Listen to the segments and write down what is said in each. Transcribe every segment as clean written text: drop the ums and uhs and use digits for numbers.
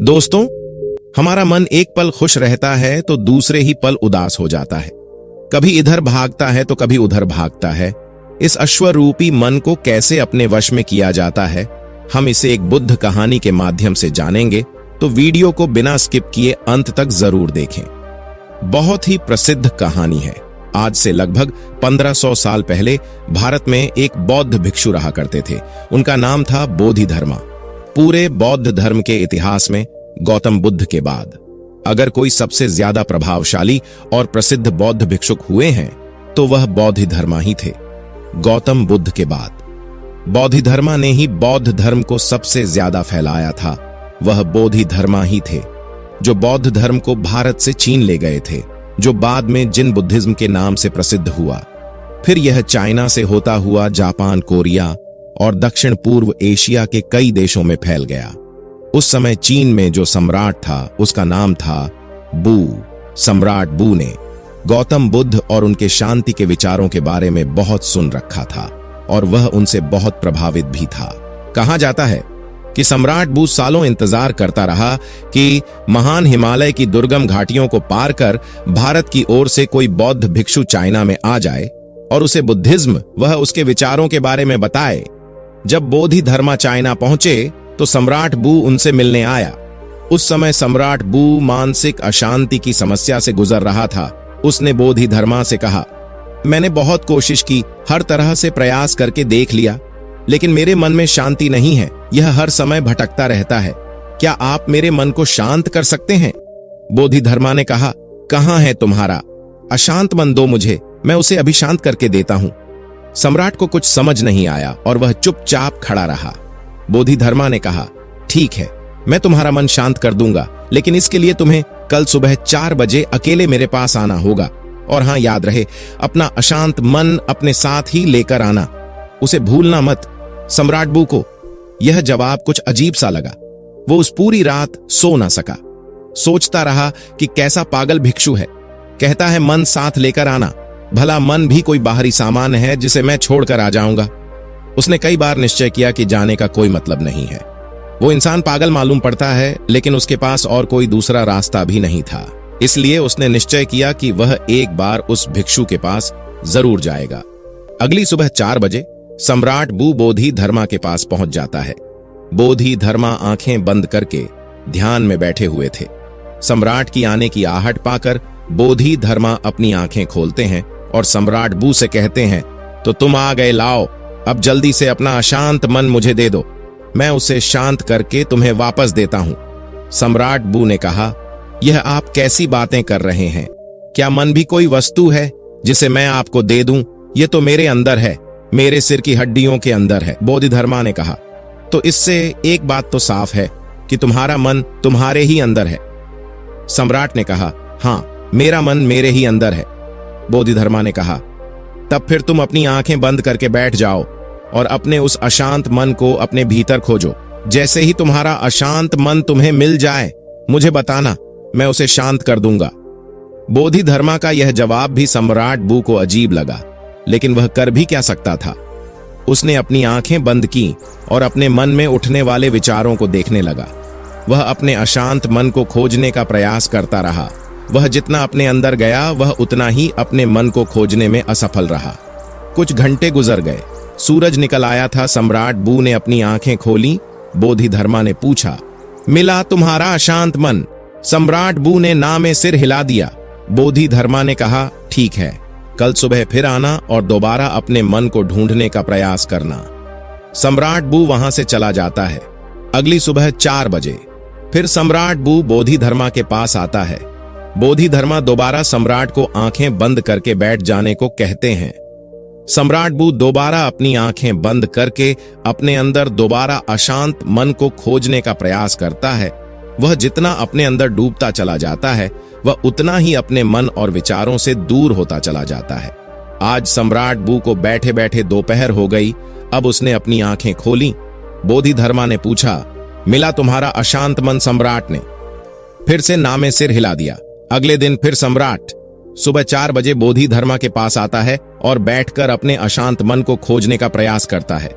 दोस्तों, हमारा मन एक पल खुश रहता है तो दूसरे ही पल उदास हो जाता है। कभी इधर भागता है तो कभी उधर भागता है। इस अश्वरूपी मन को कैसे अपने वश में किया जाता है, हम इसे एक बुद्ध कहानी के माध्यम से जानेंगे, तो वीडियो को बिना स्किप किए अंत तक जरूर देखें। बहुत ही प्रसिद्ध कहानी है। आज से लगभग 1500 साल पहले भारत में एक बौद्ध भिक्षु रहा करते थे। उनका नाम था बोधिधर्मा। पूरे बौद्ध धर्म के इतिहास में गौतम बुद्ध के बाद अगर कोई सबसे ज्यादा प्रभावशाली और प्रसिद्ध बौद्ध भिक्षुक हुए हैं तो वह बोधिधर्मा ही थे। गौतम बुद्ध के बाद बोधिधर्मा ने ही बौद्ध धर्म को सबसे ज्यादा फैलाया था। वह बोधिधर्मा ही थे जो बौद्ध धर्म को भारत से चीन ले गए थे, जो बाद में जिन बुद्धिज्म के नाम से प्रसिद्ध हुआ। फिर यह चाइना से होता हुआ जापान, कोरिया और दक्षिण पूर्व एशिया के कई देशों में फैल गया। उस समय चीन में जो सम्राट था उसका नाम था बू। सम्राट बू ने गौतम बुद्ध और उनके शांति के विचारों के बारे में बहुत सुन रखा था और वह उनसे बहुत प्रभावित भी था। कहा जाता है कि सम्राट बू सालों इंतजार करता रहा कि महान हिमालय की दुर्गम घाटियों को पार कर भारत की ओर से कोई बौद्ध भिक्षु चाइना में आ जाए और उसे बुद्धिज्म वह उसके विचारों के बारे में बताए। जब बोधिधर्मा चाइना पहुंचे तो सम्राट बू उनसे मिलने आया। उस समय सम्राट बू मानसिक अशांति की समस्या से गुजर रहा था। उसने बोधिधर्मा से कहा, मैंने बहुत कोशिश की, हर तरह से प्रयास करके देख लिया, लेकिन मेरे मन में शांति नहीं है। यह हर समय भटकता रहता है। क्या आप मेरे मन को शांत कर सकते हैं? बोधिधर्मा ने कहा, कहां है तुम्हारा अशांत मन? दो मुझे, मैं उसे अभी शांत करके देता हूं। सम्राट को कुछ समझ नहीं आया और वह चुपचाप खड़ा रहा। बोधिधर्मा ने कहा, ठीक है, मैं तुम्हारा मन शांत कर दूंगा, लेकिन इसके लिए तुम्हें कल सुबह 4 बजे अकेले मेरे पास आना होगा। और हां, याद रहे, अपना अशांत मन अपने साथ ही लेकर आना, उसे भूलना मत। सम्राट बू को यह जवाब कुछ अजीब सा लगा। वो उस पूरी रात सो ना सका। सोचता रहा कि कैसा पागल भिक्षु है, कहता है मन साथ लेकर आना। भला मन भी कोई बाहरी सामान है जिसे मैं छोड़कर आ जाऊंगा? उसने कई बार निश्चय किया कि जाने का कोई मतलब नहीं है। वो इंसान पागल मालूम पड़ता है, लेकिन उसके पास और कोई दूसरा रास्ता भी नहीं था। इसलिए उसने निश्चय किया कि वह एक बार उस भिक्षु के पास जरूर जाएगा। अगली सुबह 4 बजे सम्राट बू बोधिधर्मा के पास पहुंच जाता है। बोधिधर्मा आंखें बंद करके ध्यान में बैठे हुए थे। सम्राट की आने की आहट पाकर बोधिधर्मा अपनी आंखें खोलते हैं और सम्राट बू से कहते हैं, तो तुम आ गए, लाओ अब जल्दी से अपना अशांत मन मुझे दे दो, मैं उसे शांत करके तुम्हें वापस देता हूं। सम्राट बू ने कहा, यह आप कैसी बातें कर रहे हैं? क्या मन भी कोई वस्तु है जिसे मैं आपको दे दूं? यह तो मेरे अंदर है, मेरे सिर की हड्डियों के अंदर है। बोधिधर्मा ने कहा, तो इससे एक बात तो साफ है कि तुम्हारा मन तुम्हारे ही अंदर है। सम्राट ने कहा, हां, मेरा मन मेरे ही अंदर है। बोधिधर्मा ने कहा, तब फिर तुम अपनी आंखें बंद करके बैठ जाओ और अपने उस अशांत मन को अपने भीतर खोजो। जैसे ही तुम्हारा अशांत मन तुम्हें मिल जाए मुझे बताना, मैं उसे शांत कर दूंगा। बोधिधर्मा का यह जवाब भी सम्राट बू को अजीब लगा, लेकिन वह कर भी क्या सकता था। उसने अपनी आंखें बंद की और अपने मन में उठने वाले विचारों को देखने लगा। वह अपने अशांत मन को खोजने का प्रयास करता रहा। वह जितना अपने अंदर गया वह उतना ही अपने मन को खोजने में असफल रहा। कुछ घंटे गुजर गए। सूरज निकल आया था। सम्राट बू ने अपनी आंखें खोली। बोधिधर्मा ने पूछा, मिला तुम्हारा अशांत मन? सम्राट बू ने ना में सिर हिला दिया। बोधिधर्मा ने कहा, ठीक है, कल सुबह फिर आना और दोबारा अपने मन को ढूंढने का प्रयास करना। सम्राट बू वहां से चला जाता है। अगली सुबह 4 बजे फिर सम्राट बू बोधिधर्मा के पास आता है। बोधिधर्मा दोबारा सम्राट को आंखें बंद करके बैठ जाने को कहते हैं। सम्राट बू दोबारा अपनी आंखें बंद करके अपने अंदर दोबारा अशांत मन को खोजने का प्रयास करता है। वह जितना अपने अंदर डूबता चला जाता है वह उतना ही अपने मन और विचारों से दूर होता चला जाता है। आज सम्राट बू को बैठे बैठे दोपहर हो गई। अब उसने अपनी आंखें खोली। बोधिधर्मा ने पूछा, मिला तुम्हारा अशांत मन? सम्राट ने फिर से ना में सिर हिला दिया। अगले दिन फिर सम्राट सुबह 4 बजे बोधिधर्मा के पास आता है और बैठकर अपने अशांत मन को खोजने का प्रयास करता है।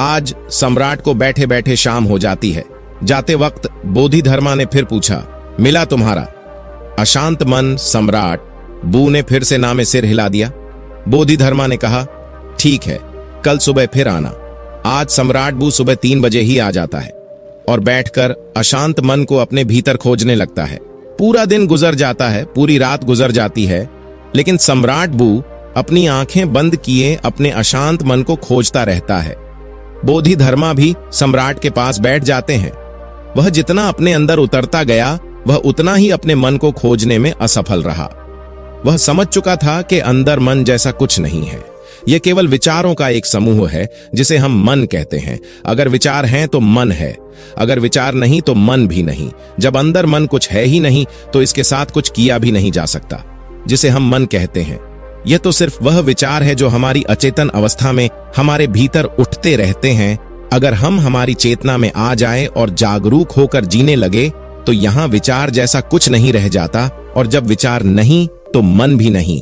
आज सम्राट को बैठे बैठे शाम हो जाती है। जाते वक्त बोधिधर्मा ने फिर पूछा, मिला तुम्हारा अशांत मन सम्राट? बू ने फिर से नामे सिर हिला दिया। बोधिधर्मा ने कहा, ठीक है, कल सुबह फिर आना। आज सम्राट बू सुबह 3 बजे ही आ जाता है और बैठकर अशांत मन को अपने भीतर खोजने लगता है। पूरा दिन गुजर जाता है, पूरी रात गुजर जाती है, लेकिन सम्राट बू अपनी आंखें बंद किए अपने अशांत मन को खोजता रहता है। बोधिधर्मा भी सम्राट के पास बैठ जाते हैं। वह जितना अपने अंदर उतरता गया, वह उतना ही अपने मन को खोजने में असफल रहा। वह समझ चुका था कि अंदर मन जैसा कुछ नहीं है। यह केवल विचारों का एक समूह है जिसे हम मन कहते हैं। अगर विचार हैं तो मन है, अगर विचार नहीं तो मन भी नहीं। जब अंदर मन कुछ है ही नहीं तो इसके साथ कुछ किया भी नहीं जा सकता। जिसे हम मन कहते हैं, यह तो सिर्फ वह विचार है जो हमारी अचेतन अवस्था में हमारे भीतर उठते रहते हैं। अगर हम हमारी चेतना में आ जाए और जागरूक होकर जीने लगे तो यहाँ विचार जैसा कुछ नहीं रह जाता, और जब विचार नहीं तो मन भी नहीं।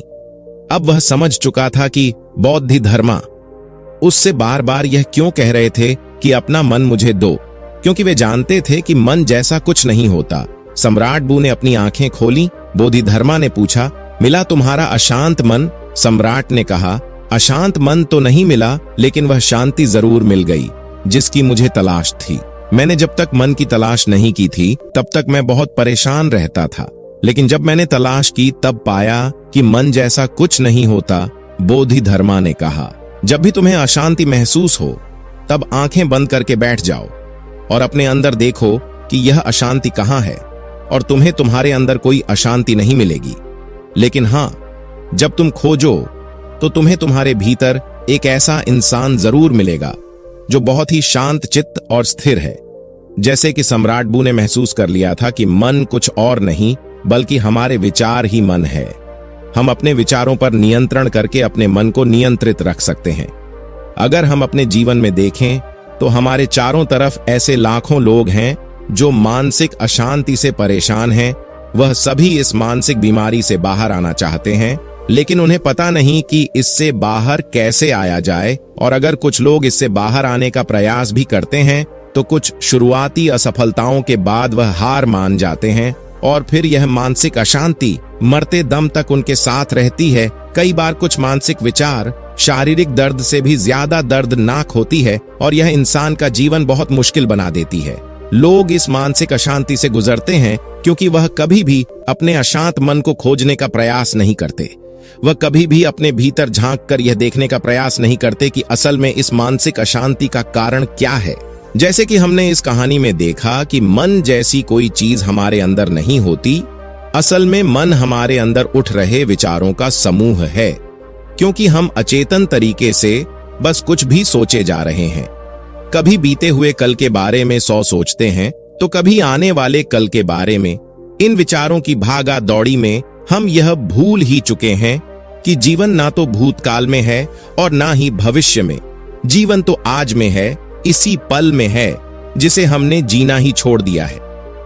अब वह समझ चुका था कि बोधिधर्मा उससे बार बार यह क्यों कह रहे थे कि अपना मन मुझे दो, क्योंकि वे जानते थे कि मन जैसा कुछ नहीं होता। सम्राट बू ने अपनी आंखें खोली। बोधिधर्मा ने पूछा, मिला तुम्हारा अशांत मन? सम्राट ने कहा, अशांत मन तो नहीं मिला, लेकिन वह शांति जरूर मिल गई जिसकी मुझे तलाश थी। मैंने जब तक मन की तलाश नहीं की थी तब तक मैं बहुत परेशान रहता था, लेकिन जब मैंने तलाश की तब पाया कि मन जैसा कुछ नहीं होता। बोधिधर्मा ने कहा, जब भी तुम्हें अशांति महसूस हो तब आंखें बंद करके बैठ जाओ और अपने अंदर देखो कि यह अशांति कहाँ है, और तुम्हें तुम्हारे अंदर कोई अशांति नहीं मिलेगी। लेकिन हां, जब तुम खोजो तो तुम्हें तुम्हारे भीतर एक ऐसा इंसान जरूर मिलेगा जो बहुत ही शांत चित्त और स्थिर है। जैसे कि सम्राट बू ने महसूस कर लिया था कि मन कुछ और नहीं बल्कि हमारे विचार ही मन है। हम अपने विचारों पर नियंत्रण करके अपने मन को नियंत्रित रख सकते हैं। अगर हम अपने जीवन में देखें तो हमारे चारों तरफ ऐसे लाखों लोग हैं जो मानसिक अशांति से परेशान हैं। वह सभी इस मानसिक बीमारी से बाहर आना चाहते हैं, लेकिन उन्हें पता नहीं कि इससे बाहर कैसे आया जाए। और अगर कुछ लोग इससे बाहर आने का प्रयास भी करते हैं तो कुछ शुरुआती असफलताओं के बाद वह हार मान जाते हैं, और फिर यह मानसिक अशांति मरते दम तक उनके साथ रहती है। कई बार कुछ मानसिक विचार शारीरिक दर्द से भी ज्यादा दर्दनाक होती है, और यह इंसान का जीवन बहुत मुश्किल बना देती है। लोग इस मानसिक अशांति से गुजरते हैं क्योंकि वह कभी भी अपने अशांत मन को खोजने का प्रयास नहीं करते। वह कभी भी अपने भीतर झांक कर यह देखने का प्रयास नहीं करते कि असल में इस मानसिक अशांति का कारण क्या है। जैसे कि हमने इस कहानी में देखा कि मन जैसी कोई चीज हमारे अंदर नहीं होती। असल में मन हमारे अंदर उठ रहे विचारों का समूह है, क्योंकि हम अचेतन तरीके से बस कुछ भी सोचे जा रहे हैं। कभी बीते हुए कल के बारे में 100 सोचते हैं तो कभी आने वाले कल के बारे में। इन विचारों की भागा दौड़ी में हम यह भूल ही चुके हैं कि जीवन ना तो भूतकाल में है और ना ही भविष्य में। जीवन तो आज में है, इसी पल में है जिसे हमने जीना ही छोड़ दिया है।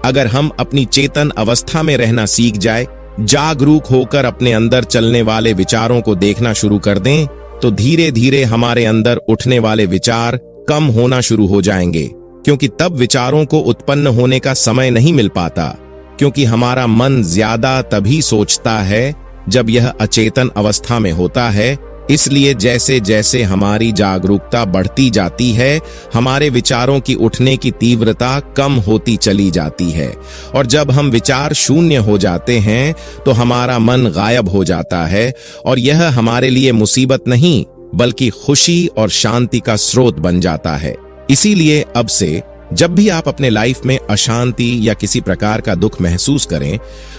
अगर हम अपनी चेतन अवस्था में रहना सीख जाए, जागरूक होकर अपने अंदर चलने वाले विचारों को देखना शुरू कर दें, तो धीरे धीरे हमारे अंदर उठने वाले विचार कम होना शुरू हो जाएंगे। क्योंकि तब विचारों को उत्पन्न होने का समय नहीं मिल पाता, क्योंकि हमारा मन ज्यादा तभी सोचता है जब यह अचेतन अवस्था में होता है। इसलिए जैसे जैसे हमारी जागरूकता बढ़ती जाती है, हमारे विचारों की उठने की तीव्रता कम होती चली जाती है, और जब हम विचार शून्य हो जाते हैं तो हमारा मन गायब हो जाता है, और यह हमारे लिए मुसीबत नहीं बल्कि खुशी और शांति का स्रोत बन जाता है। इसीलिए अब से जब भी आप अपने लाइफ में अशांति या किसी प्रकार का दुख महसूस करें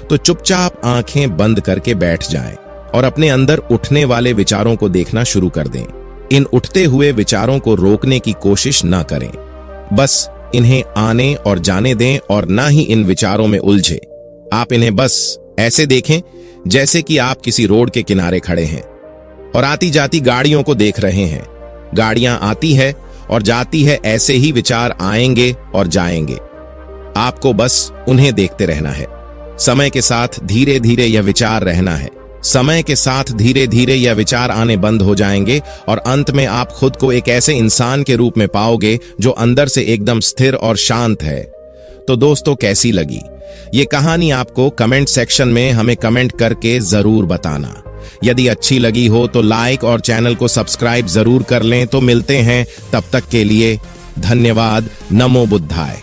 तो चुपचाप आंखें बंद करके बैठ जाएं और अपने अंदर उठने वाले विचारों को देखना शुरू कर दें। इन उठते हुए विचारों को रोकने की कोशिश ना करें, बस इन्हें आने और जाने दें, और ना ही इन विचारों में उलझे। आप इन्हें बस ऐसे देखें जैसे कि आप किसी रोड के किनारे खड़े हैं और आती जाती गाड़ियों को देख रहे हैं। गाड़ियां आती है और जाती है, ऐसे ही विचार आएंगे और जाएंगे। आपको बस उन्हें देखते रहना है। समय के साथ धीरे धीरे यह विचार रहना है। समय के साथ धीरे धीरे यह विचार आने बंद हो जाएंगे, और अंत में आप खुद को एक ऐसे इंसान के रूप में पाओगे जो अंदर से एकदम स्थिर और शांत है। तो दोस्तों कैसी लगी ये कहानी आपको कमेंट सेक्शन में हमें कमेंट करके जरूर बताना। यदि अच्छी लगी हो तो लाइक और चैनल को सब्सक्राइब जरूर कर लें। तो मिलते हैं, तब तक के लिए धन्यवाद। नमो बुद्धाय।